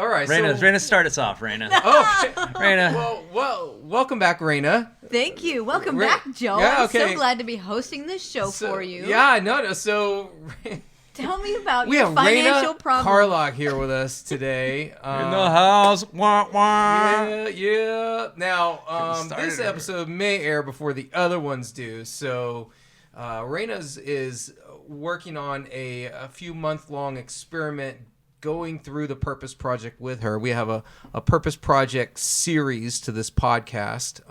All right. Raina, start us off, Raina. Oh, okay. Raina. Well, welcome back, Raina. Thank you. Welcome back, Joe. Yeah, okay. I'm so glad to be hosting this show for you. Yeah, no. So Tell me about we your have financial Raina problems. Carlock here with us today. In the house. Wah, wah. Yeah. Now, Started this over. episode may air before the other ones do. So, Raina's is working on a few month-long experiment going through the Purpose Project with her. We have a Purpose Project series to this podcast,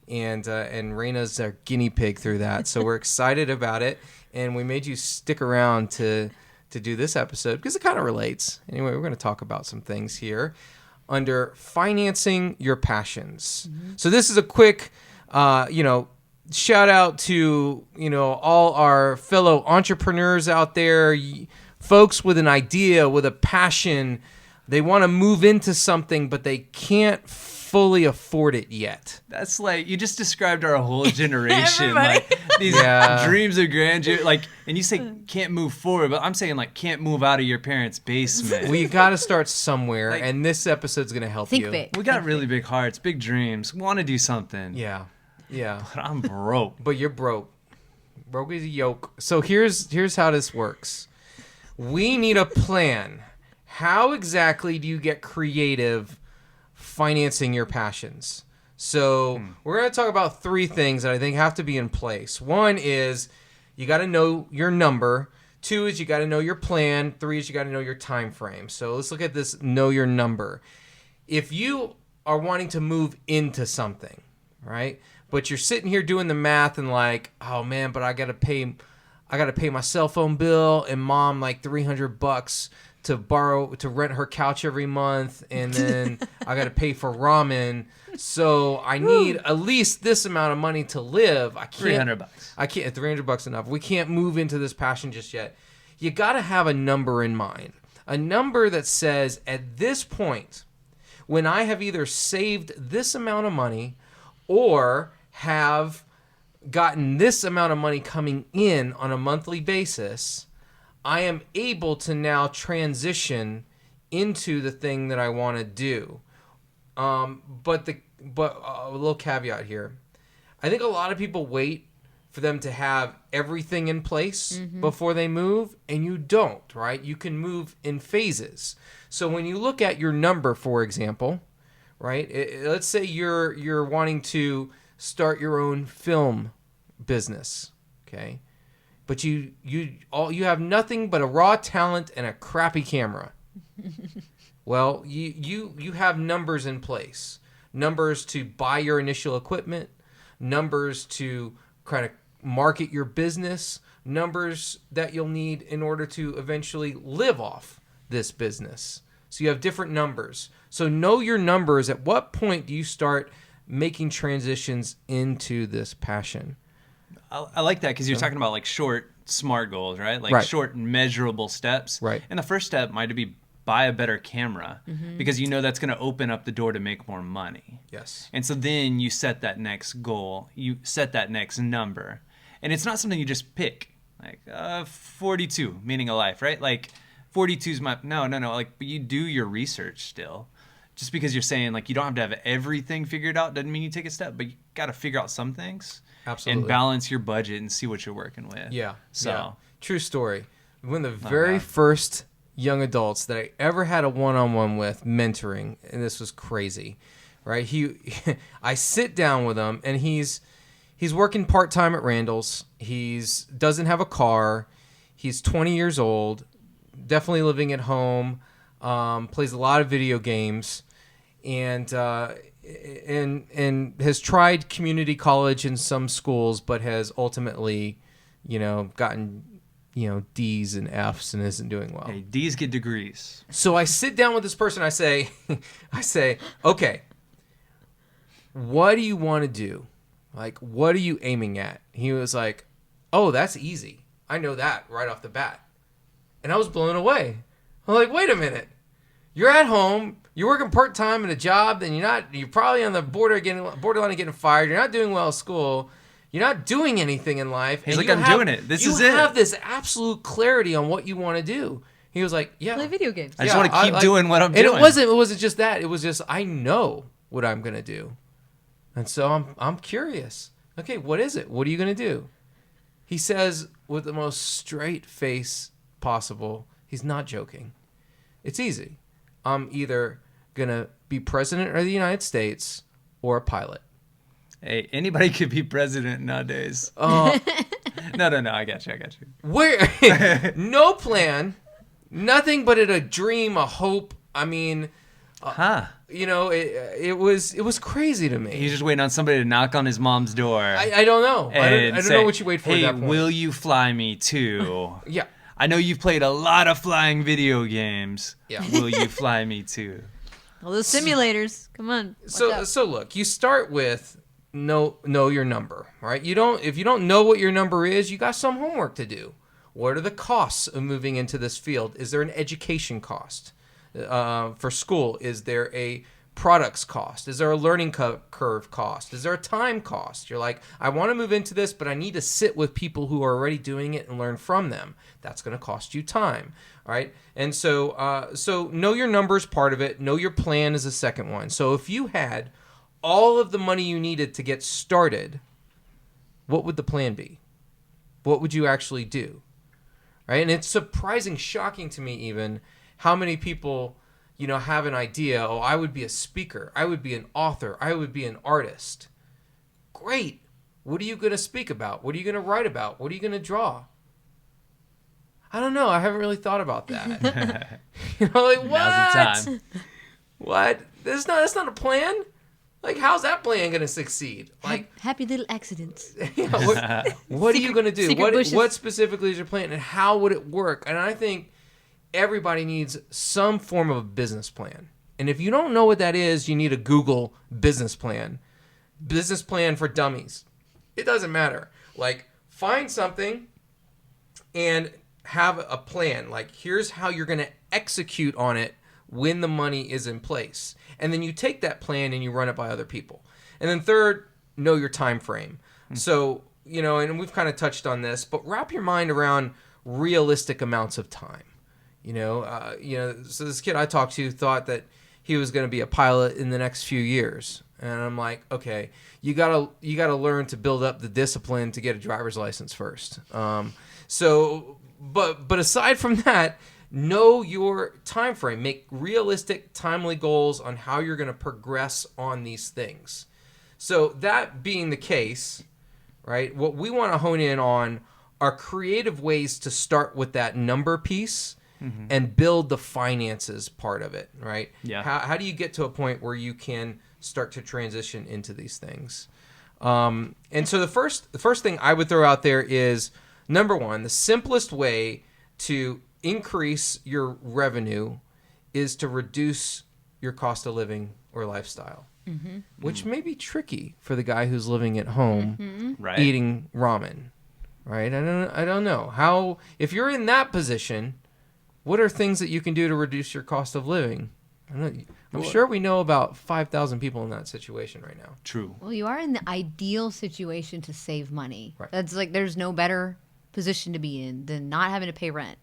and Raina's our guinea pig through that. So we're excited about it, and we made you stick around to do this episode because it kind of relates. Anyway, we're going to talk about some things here under financing your passions. Mm-hmm. So this is a quick, shout out to, all our fellow entrepreneurs out there, folks with an idea, with a passion. They want to move into something, but they can't fully afford it yet. That's like, you just described our whole generation. Everybody. Like these dreams of grandeur. Like, and you say can't move forward, but I'm saying like can't move out of your parents' basement. We got to start somewhere, and this episode's going to help Think you. big. We got really big hearts, big dreams. We want to do something. Yeah. But I'm broke. But you're broke. Broke as a yoke. So here's how this works. We need a plan. How exactly do you get creative financing your passions? So we're going to talk about three things that I think have to be in place. One is you got to know your number. Two is you got to know your plan. Three is you got to know your time frame. So let's look at this know your number. If you are wanting to move into something, right? But you're sitting here doing the math and like, oh man, but I got to pay my cell phone bill and mom like $300 to rent her couch every month, and then I got to pay for ramen. So I need at least this amount of money to live. I can't. $300. I can't. $300 enough. We can't move into this passion just yet. You got to have a number in mind. A number that says at this point, when I have either saved this amount of money or have gotten this amount of money coming in on a monthly basis, I am able to now transition into the thing that I want to do. But a little caveat here. I think a lot of people wait for them to have everything in place before they move, and you don't, right? You can move in phases. So when you look at your number, for example, right? Let's say you're wanting to start your own film business, okay? But you have nothing but a raw talent and a crappy camera. Well, you have numbers in place. Numbers to buy your initial equipment, numbers to kind of market your business, numbers that you'll need in order to eventually live off this business. So you have different numbers. So know your numbers. At what point do you start making transitions into this passion? I like that because you're talking about like short, smart goals, right? Like short, measurable steps. Right. And the first step might be buy a better camera because you know that's going to open up the door to make more money. Yes. And so then you set that next goal, you set that next number. And it's not something you just pick. Like 42, meaning a life, right? Like 42 is no. Like, but you do your research still. Just because you're saying like you don't have to have everything figured out doesn't mean you take a step, but you got to figure out some things. Absolutely. And balance your budget and see what you're working with. Yeah. So yeah. True story. One of the very first young adults that I ever had a one-on-one with mentoring, and this was crazy, right? I sit down with him, and he's working part-time at Randall's. He's doesn't have a car. He's 20 years old, definitely living at home, plays a lot of video games, and has tried community college in some schools, but has ultimately, gotten, D's and F's and isn't doing well. Hey, D's get degrees. So I sit down with this person. I say, okay, what do you want to do? Like, what are you aiming at? He was like, oh, that's easy. I know that right off the bat. And I was blown away. I'm like, wait a minute. You're at home. You're working part-time at a job, and you're probably on the borderline of getting fired. You're not doing well at school. You're not doing anything in life. He's like, I'm doing it. This is it. You have this absolute clarity on what you want to do. He was like, yeah. Play video games. I just want to keep doing what I'm and doing. it wasn't just that. It was just, I know what I'm going to do. And so I'm curious. Okay, what is it? What are you going to do? He says with the most straight face possible, he's not joking. It's easy. I'm either going to be president of the United States or a pilot. Hey, anybody could be president nowadays. No, I got you. where no plan, nothing but a dream, a hope. I mean, it was crazy to me. He's just waiting on somebody to knock on his mom's door. I don't know. I don't know what you wait for. Hey, at that point. will you fly me too? Yeah. I know you've played a lot of flying video games. Yeah. Will you fly me too? All those simulators. Come on. So look, you start with know your number, right? If you don't know what your number is, you got some homework to do. What are the costs of moving into this field? Is there an education cost for school? Is there a products cost? Is there a learning curve cost? Is there a time cost? You're like, I want to move into this, but I need to sit with people who are already doing it and learn from them. That's going to cost you time, all right? And so know your numbers, part of it. Know your plan is the second one. So if you had all of the money you needed to get started, what would the plan be? What would you actually do? Right? And it's shocking to me even how many people, have an idea, I would be a speaker, I would be an author, I would be an artist. Great. What are you going to speak about? What are you going to write about? What are you going to draw? I don't know. I haven't really thought about that. What? Now's the time. What? That's not a plan? Like, how's that plan going to succeed? Like, happy little accidents. What are you going to do? Bushes. What specifically is your plan, and how would it work? And I think everybody needs some form of a business plan. And if you don't know what that is, you need a Google business plan. Business plan for dummies. It doesn't matter. Like, find something and have a plan. Like, here's how you're going to execute on it when the money is in place. And then you take that plan and you run it by other people. And then third, know your time frame. So, and we've kind of touched on this, but wrap your mind around realistic amounts of time. So this kid I talked to thought that he was going to be a pilot in the next few years. And I'm like, okay, you gotta learn to build up the discipline to get a driver's license first. But aside from that, know your time frame. Make realistic, timely goals on how you're going to progress on these things. So that being the case, right, what we want to hone in on are creative ways to start with that number piece and build the finances part of it, right? Yeah. How do you get to a point where you can start to transition into these things? And so the first thing I would throw out there is, number one, the simplest way to increase your revenue is to reduce your cost of living or lifestyle, which may be tricky for the guy who's living at home Right. eating ramen, right? I don't know how, if you're in that position, what are things that you can do to reduce your cost of living? I'm sure we know about 5,000 people in that situation right now. True. Well, you are in the ideal situation to save money. Right. That's like, there's no better position to be in than not having to pay rent,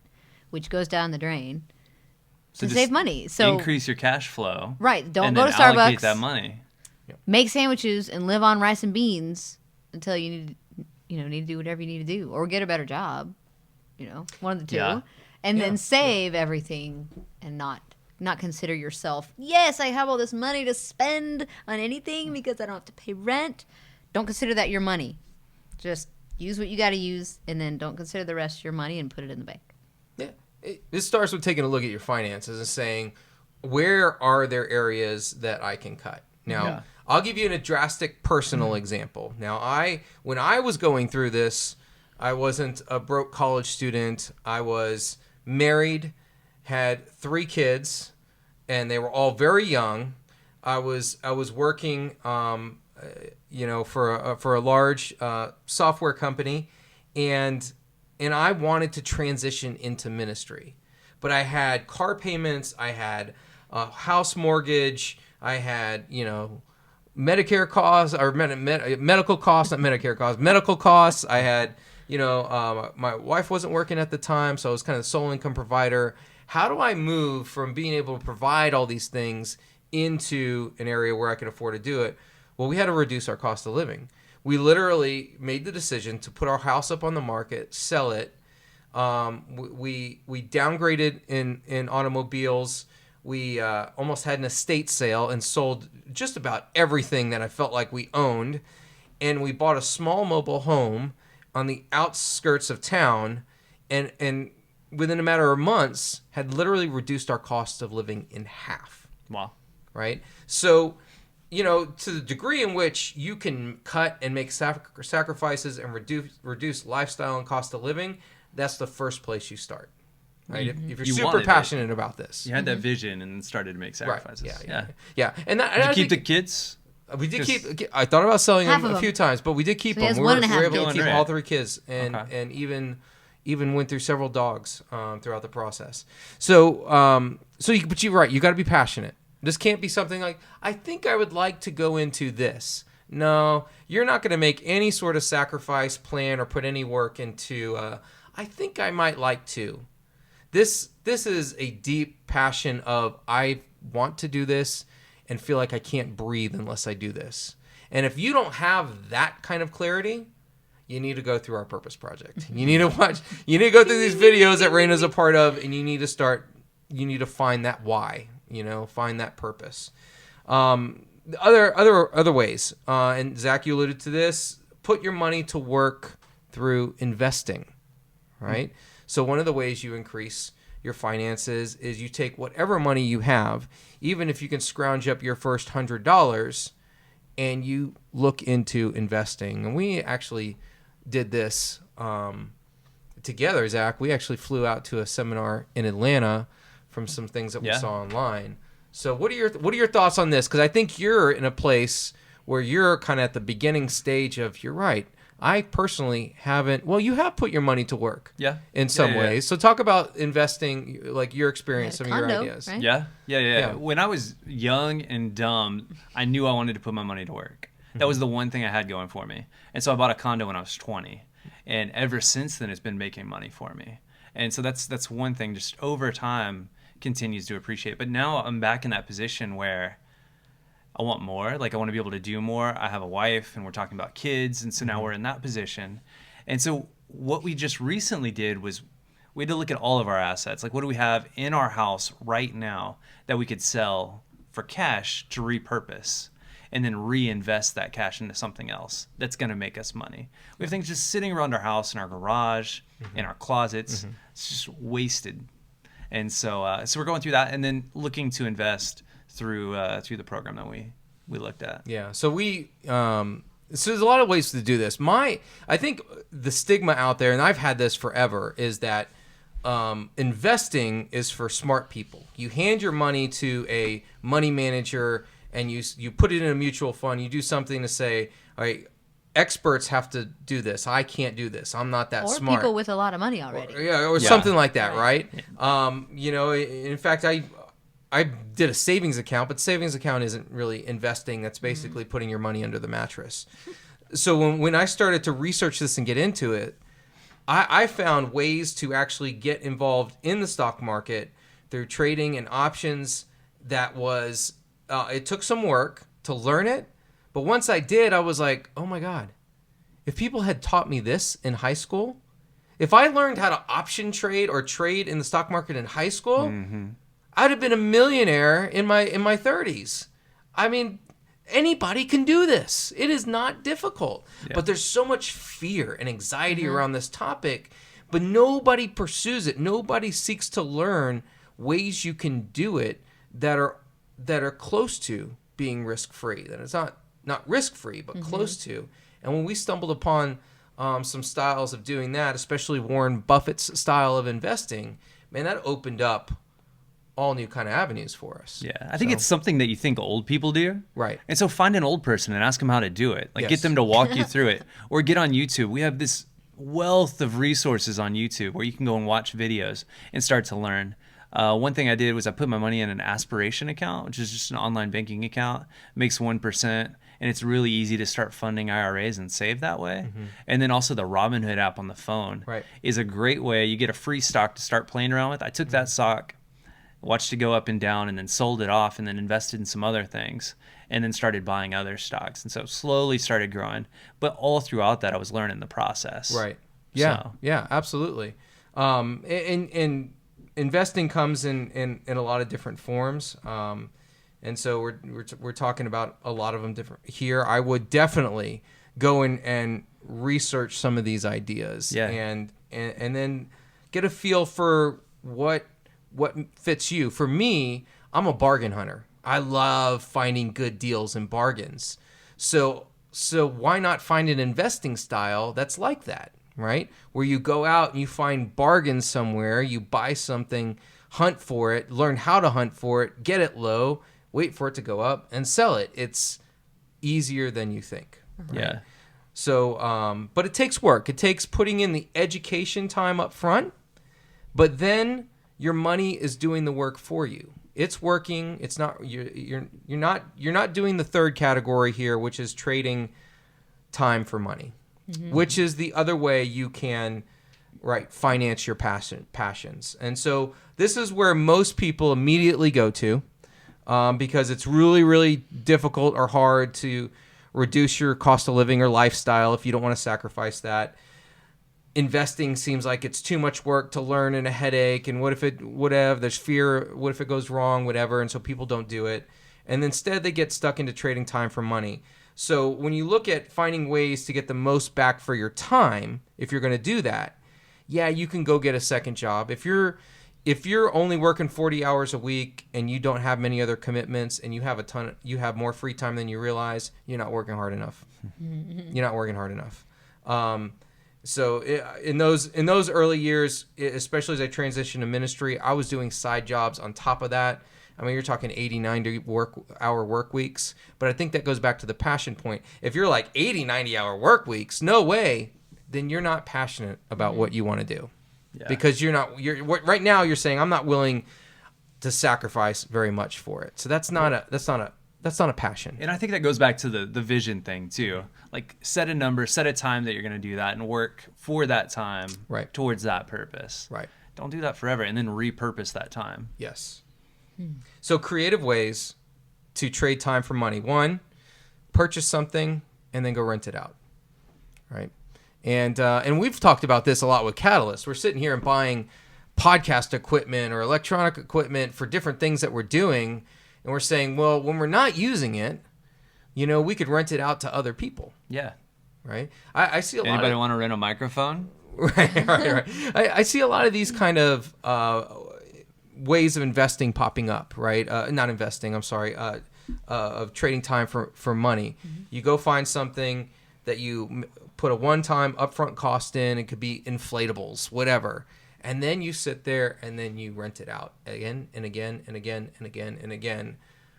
which goes down the drain, to just save money. So increase your cash flow. Right. Don't and go then to allocate Starbucks. that money. Make sandwiches and live on rice and beans until you need to do whatever you need to do, or get a better job. One of the two. Yeah. And then save everything and not consider yourself, yes, I have all this money to spend on anything because I don't have to pay rent. Don't consider that your money. Just use what you got to use, and then don't consider the rest your money and put it in the bank. Yeah. This starts with taking a look at your finances and saying, where are there areas that I can cut? Now, I'll give you a drastic personal example. Now, when I was going through this, I wasn't a broke college student. I was married, had 3 kids, and they were all very young. I was working, for a large software company, and I wanted to transition into ministry, but I had car payments, I had a house mortgage, I had Medicare costs or medical costs, not Medicare costs, medical costs. I had my wife wasn't working at the time, so I was kind of the sole income provider. how do I move from being able to provide all these things into an area where I can afford to do it? Well, we had to reduce our cost of living. We literally made the decision to put our house up on the market, sell it. We downgraded in automobiles. We almost had an estate sale and sold just about everything that I felt like we owned. And we bought a small mobile home on the outskirts of town, and within a matter of months had literally reduced our cost of living in half. Wow. Right? So, to the degree in which you can cut and make sacrifices and reduce lifestyle and cost of living, that's the first place you start. Right? If you're You super wanted it. passionate about this. You had that vision and started to make sacrifices. Right. Yeah. And that, Did I you keep the think kids? we did Just- keep. I thought about selling Half them of a few them. times, but we did keep So he them. has We one and a were half able to kids. keep Doing all great. 3 kids, and Okay. and even went through several dogs throughout the process. So but you're right. You got to be passionate. This can't be something like, I think I would like to go into this. No, you're not going to make any sort of sacrifice plan or put any work into. I think I might like to. This is a deep passion of, I want to do this and feel like I can't breathe unless I do this. And if you don't have that kind of clarity, you need to go through our purpose project. You need to go through these videos that Raina's a part of, and you need to find that why, find that purpose. Other ways, and Zach, you alluded to this, put your money to work through investing, right? So one of the ways you increase your finances is you take whatever money you have, even if you can scrounge up your first $100, and you look into investing. And we actually did this together, Zach. We actually flew out to a seminar in Atlanta from some things that we Yeah. saw online. So what are your thoughts on this? Because I think you're in a place where you're kind of at the beginning stage of, you're right, I personally haven't. Well, you have put your money to work. Yeah. In some Yeah. ways. So talk about investing, like your experience, some of your condo, ideas. right? Yeah. When I was young and dumb, I knew I wanted to put my money to work. That was the one thing I had going for me. And so I bought a condo when I was 20. And ever since then, it's been making money for me. And so that's one thing, just over time, continues to appreciate. But now I'm back in that position where I want more. Like, I want to be able to do more. I have a wife, and we're talking about kids. And so now we're in that position. And so what we just recently did was we had to look at all of our assets. Like, what do we have in our house right now that we could sell for cash to repurpose and then reinvest that cash into something else that's going to make us money? We have things just sitting around our house, in our garage, in our closets. It's just wasted. And so we're going through that and then looking to invest through the program that we looked at. Yeah. So so there's a lot of ways to do this. I think the stigma out there, and I've had this forever, is that investing is for smart people. You hand your money to a money manager and you put it in a mutual fund. You do something to say, all right, experts have to do this. I can't do this. I'm not that Or smart. people with a lot of money already. Or Yeah. something like that, Right. right? In fact, I did a savings account, but savings account isn't really investing. That's basically putting your money under the mattress. So when I started to research this and get into it, I found ways to actually get involved in the stock market through trading and options. That was, it took some work to learn it. But once I did, I was like, oh my God, if people had taught me this in high school, if I learned how to option trade or trade in the stock market in high school, I'd have been a millionaire in my 30s. I mean, anybody can do this. It is not difficult. Yeah. But there's so much fear and anxiety around this topic, but nobody pursues it. Nobody seeks to learn ways you can do it that are close to being risk-free. That it's not risk-free, but close to. And when we stumbled upon some styles of doing that, especially Warren Buffett's style of investing, man, that opened up all new kind of avenues for us. Yeah, I think it's something that you think old people do. Right. And so find an old person and ask them how to do it. Like, Yes. get them to walk you through it. Or get on YouTube. We have this wealth of resources on YouTube where you can go and watch videos and start to learn. One thing I did was I put my money in an Aspiration account, which is just an online banking account. It makes 1%. And it's really easy to start funding IRAs and save that way. And then also the Robinhood app on the phone Right. is a great way. You get a free stock to start playing around with. I took that stock watched it go up and down, and then sold it off, and then invested in some other things, and then started buying other stocks. And so slowly started growing. But all throughout that, I was learning the process. Right. Yeah. So. Yeah, absolutely. And investing comes in a lot of different forms. And so we're talking about a lot of them different here. I would definitely go in and research some of these ideas, Yeah. and then get a feel for what fits you. For me, I'm a bargain hunter. I love finding good deals and bargains. So why not find an investing style that's like that, right? Where you go out and you find bargains somewhere, you buy something, hunt for it, learn how to hunt for it, get it low, wait for it to go up, and sell it. It's easier than you think. Right? Yeah. So, but it takes work. It takes putting in the education time up front, but then your money is doing the work for you. It's working. It's not you're not doing the third category here, which is trading time for money, which is the other way you can finance your passions. And so this is where most people immediately go to, because it's really, really difficult or hard to reduce your cost of living or lifestyle if you don't want to sacrifice that. Investing seems like it's too much work to learn and a headache, and there's fear, what if it goes wrong, whatever, and so people don't do it. And instead they get stuck into trading time for money. So when you look at finding ways to get the most back for your time, if you're going to do that, yeah, you can go get a second job. If you're only working 40 hours a week and you don't have many other commitments and you have more free time than you realize, you're not working hard enough. You're not working hard enough. So in those early years, especially as I transitioned to ministry, I was doing side jobs on top of that. I mean, you're talking 80, 90 hour work weeks. But I think that goes back to the passion point. If you're like 80, 90 hour work weeks, no way, then you're not passionate about what you want to do. Yeah. Because right now you're saying I'm not willing to sacrifice very much for it. So that's not a passion. And I think that goes back to the vision thing too. Like set a number, set a time that you're going to do that, and work for that time towards that purpose. Right. Don't do that forever, and then repurpose that time. Yes. So creative ways to trade time for money. One, purchase something and then go rent it out. Right. And we've talked about this a lot with Catalyst. We're sitting here and buying podcast equipment or electronic equipment for different things that we're doing. And we're saying, well, when we're not using it, we could rent it out to other people. Yeah. Right? I see a lot. Anybody want to rent a microphone? Right. I see a lot of these kind of ways of investing popping up, right? Not investing, I'm sorry, of trading time for money. Mm-hmm. You go find something that you put a one-time upfront cost in. It could be inflatables, whatever. And then you sit there and then you rent it out again and again and again and again and again,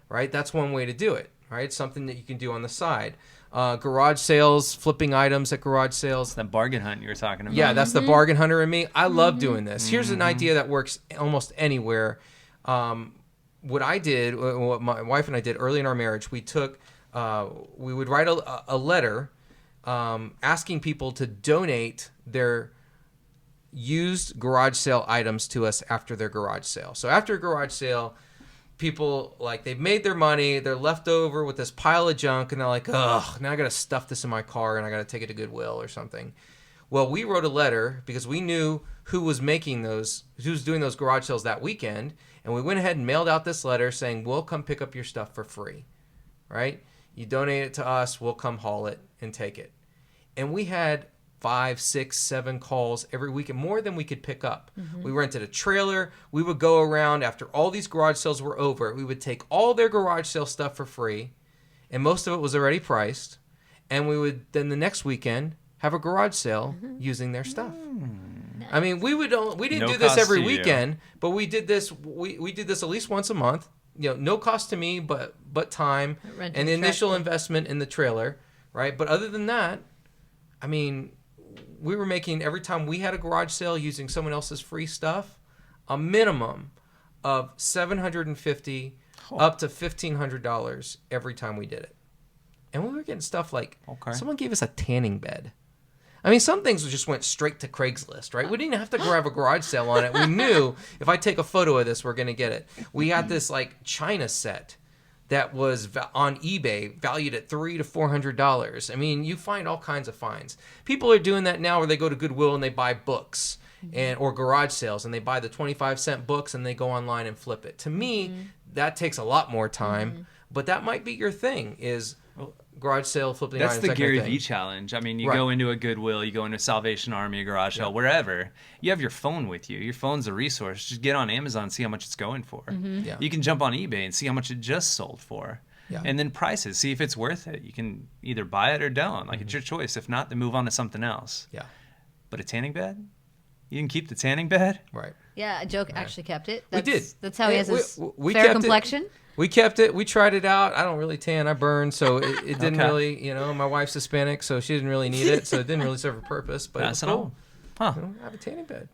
right? That's one way to do it, right? Something that you can do on the side. Garage sales, flipping items at garage sales. That bargain hunt you were talking about. Yeah, that's the bargain hunter in me. I love doing this. Here's an idea that works almost anywhere. What I did, what my wife and I did early in our marriage, we would write a letter asking people to donate their used garage sale items to us after their garage sale. So after a garage sale, people, they've made their money, they're left over with this pile of junk, and they're like, ugh, now I got to stuff this in my car and I got to take it to Goodwill or something. Well, we wrote a letter because we knew who was doing those garage sales that weekend, and we went ahead and mailed out this letter saying, we'll come pick up your stuff for free, right? You donate it to us, we'll come haul it and take it. And we had 5, 6, 7 calls every week, and more than we could pick up. Mm-hmm. We rented a trailer. We would go around after all these garage sales were over. We would take all their garage sale stuff for free, and most of it was already priced. And we would then the next weekend have a garage sale using their stuff. Nice. I mean, we didn't do this every weekend, but we did this. We did this at least once a month. No cost to me, but time and the initial investment in the trailer, right? But other than that, I mean, we were making, every time we had a garage sale using someone else's free stuff, a minimum of $750 up to $1,500 every time we did it. And we were getting stuff like, someone gave us a tanning bed. I mean, some things just went straight to Craigslist, right? We didn't have to have a garage sale on it. We knew if I take a photo of this, we're going to get it. We had this like China set that was on eBay valued at $300 to $400. I mean, you find all kinds of finds. People are doing that now where they go to Goodwill and they buy books or garage sales and they buy the 25-cent books and they go online and flip it. To me, that takes a lot more time, but that might be your thing is garage sale, flipping That's items, the that kind Gary of thing. Vee challenge. I mean, you Right. go into a Goodwill, you go into a Salvation Army, a garage sale, wherever. You have your phone with you. Your phone's a resource. Just get on Amazon, see how much it's going for. Yeah. You can jump on eBay and see how much it just sold for. Yeah. And then prices. See if it's worth it. You can either buy it or don't. Like, it's your choice. If not, then move on to something else. Yeah, But a tanning bed? You can keep the tanning bed? right. Yeah, Joe actually kept it. We That's, did. That's how he Yeah, has his we fair kept it. complexion. We kept it. We tried it out. I don't really tan. I burn, so it didn't Okay. really, my wife's Hispanic, so she didn't really need it, so it didn't really serve a purpose, but it was That's cool. Huh. I have a tanning bed.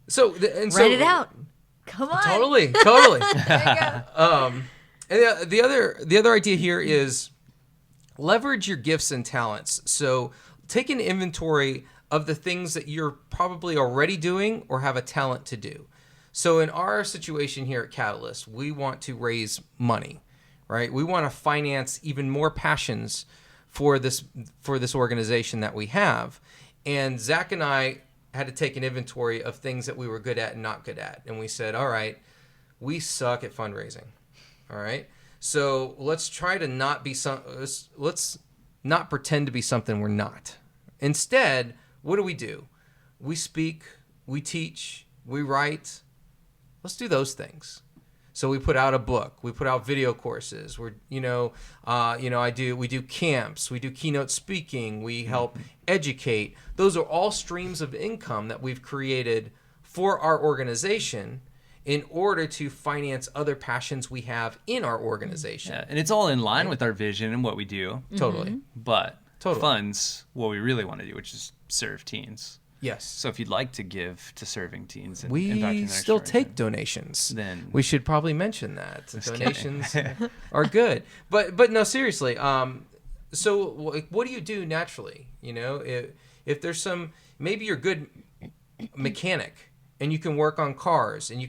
So, and so Rent it out. Come on. Totally. There you go. And the other idea here is leverage your gifts and talents. So take an inventory of the things that you're probably already doing or have a talent to do. So in our situation here at Catalyst, we want to raise money, right? We want to finance even more passions for this organization that we have. And Zach and I had to take an inventory of things that we were good at and not good at. And we said, all right, we suck at fundraising. All right. So let's try to not be let's not pretend to be something we're not. Instead, what do? We speak, we teach, we write. Let's do those things. So we put out a book, we put out video courses. We do camps, we do keynote speaking, we help educate. Those are all streams of income that we've created for our organization in order to finance other passions we have in our organization. Yeah, and it's all in line with our vision and what we do. Totally. But Totally. funds what we really want to do, which is serve teens. Yes. So if you'd like to give to serving teens and impacting We the next still generation, take donations. Then We should probably mention that. Just Donations are good. But no, seriously. So what do you do naturally? If there's maybe you're a good mechanic and you can work on cars and you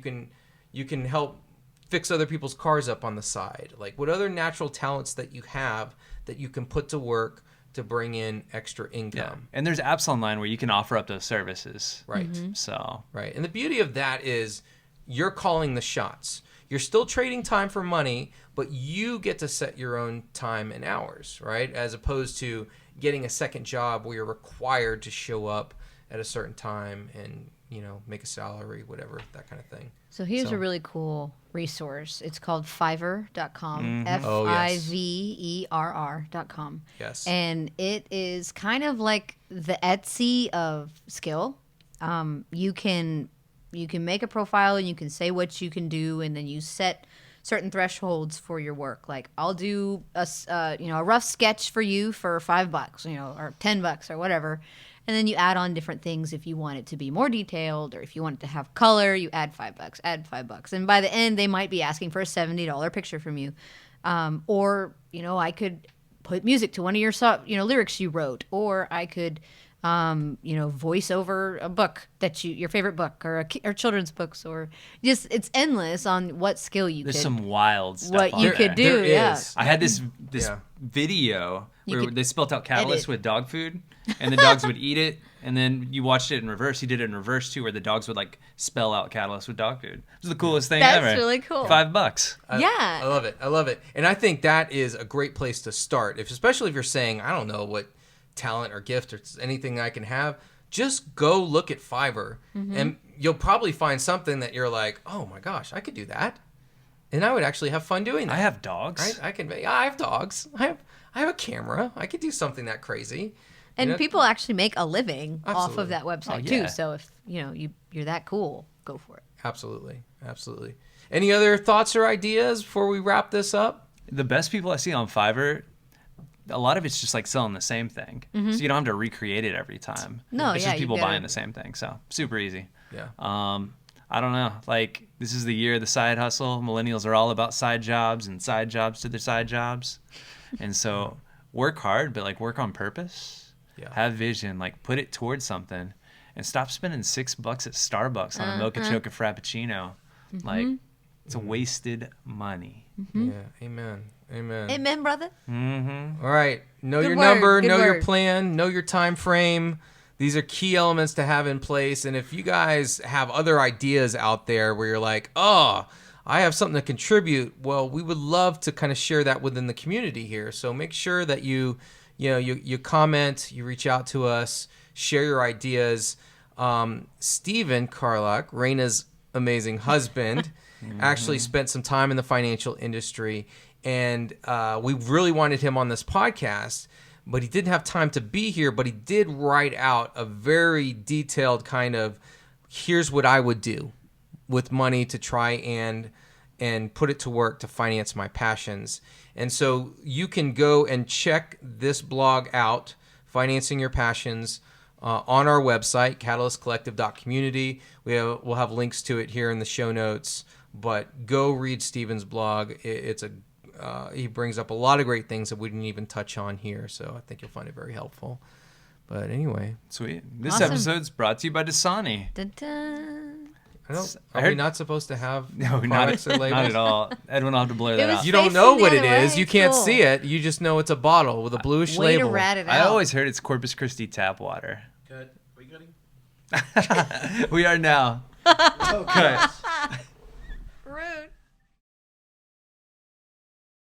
can help fix other people's cars up on the side. Like what other natural talents that you have that you can put to work to bring in extra yeah, income. and there's apps online where you can offer up those services. Right. So Right. And the beauty of that is you're calling the shots. You're still trading time for money, but you get to set your own time and hours, right? As opposed to getting a second job where you're required to show up at a certain time and, make a salary, whatever, that kind of thing. So here's So- a really cool resource. It's called Fiverr.com. Oh, yes. Fiverr.com. Yes. And it is kind of like the Etsy of skill. You can make a profile and you can say what you can do, and then you set certain thresholds for your work. Like I'll do a rough sketch for you for $5, or $10 or whatever. And then you add on different things if you want it to be more detailed, or if you want it to have color, you add $5. And by the end, they might be asking for a $70 picture from you. Or, I could put music to one of your lyrics you wrote, or I could, voice over a book your favorite book, or children's books, or just, it's endless on what skill you there's could, some wild stuff what on you there. could do. There Yeah. is. I had this Yeah. video You where could they spelt out Catalyst edit. with dog food, and the dogs would eat it, and then you watched it in reverse. He did it in reverse too, where the dogs would like spell out Catalyst with dog food. It was the coolest thing That's ever. really cool. $5. Yeah. I love it. I love it. And I think that is a great place to start. Especially if you're saying, I don't know what talent or gift or anything I can have, just go look at Fiverr and you'll probably find something that you're like, oh my gosh, I could do that. And I would actually have fun doing that. I have dogs. Right? I have dogs. I have a camera. I could do something that crazy. And You know? people actually make a living off Absolutely. of that website Oh, yeah. too. So if you're that cool, go for it. Absolutely. Absolutely. Any other thoughts or ideas before we wrap this up? The best people I see on Fiverr, a lot of it's just like selling the same thing. So you don't have to recreate it every time. No, it's yeah, just you people gotta- buying the same thing. So super easy. Yeah. I don't know. Like, this is the year of the side hustle. Millennials are all about side jobs and side jobs to their side jobs. And so work hard, but like work on purpose. Yeah. Have vision. Like, put it towards something, and stop spending $6 at Starbucks on a Mocha Choca Frappuccino. Like, it's a wasted money. Yeah. Amen. Amen. Amen, brother. Mm-hmm. All right. Know Good your word, number, good know your word. plan, know your time frame. These are key elements to have in place. And if you guys have other ideas out there where you're like, oh, I have something to contribute, well, we would love to kind of share that within the community here. So make sure that you comment, you reach out to us, share your ideas. Stephen Carlock, Raina's amazing husband, actually spent some time in the financial industry. And we really wanted him on this podcast, but he didn't have time to be here. But he did write out a very detailed kind of, here's what I would do with money to try and put it to work to finance my passions. And so you can go and check this blog out, Financing Your Passions, on our website, catalystcollective.community. We'll have links to it here in the show notes. But go read Stephen's blog. He brings up a lot of great things that we didn't even touch on here. So I think you'll find it very helpful. But anyway. Sweet. This Awesome. episode's brought to you by Dasani. Dun-dun. Are I we heard- not supposed to have No, products or labels? not at all. Edwin will have to blur It that was out. You don't Facing know the what it other way? is. You can't Cool. see it. You just know it's a bottle with a bluish Way label. to rat it out. I always heard it's Corpus Christi tap water. Good. Are you good? We are now. Oh, Good. Rude.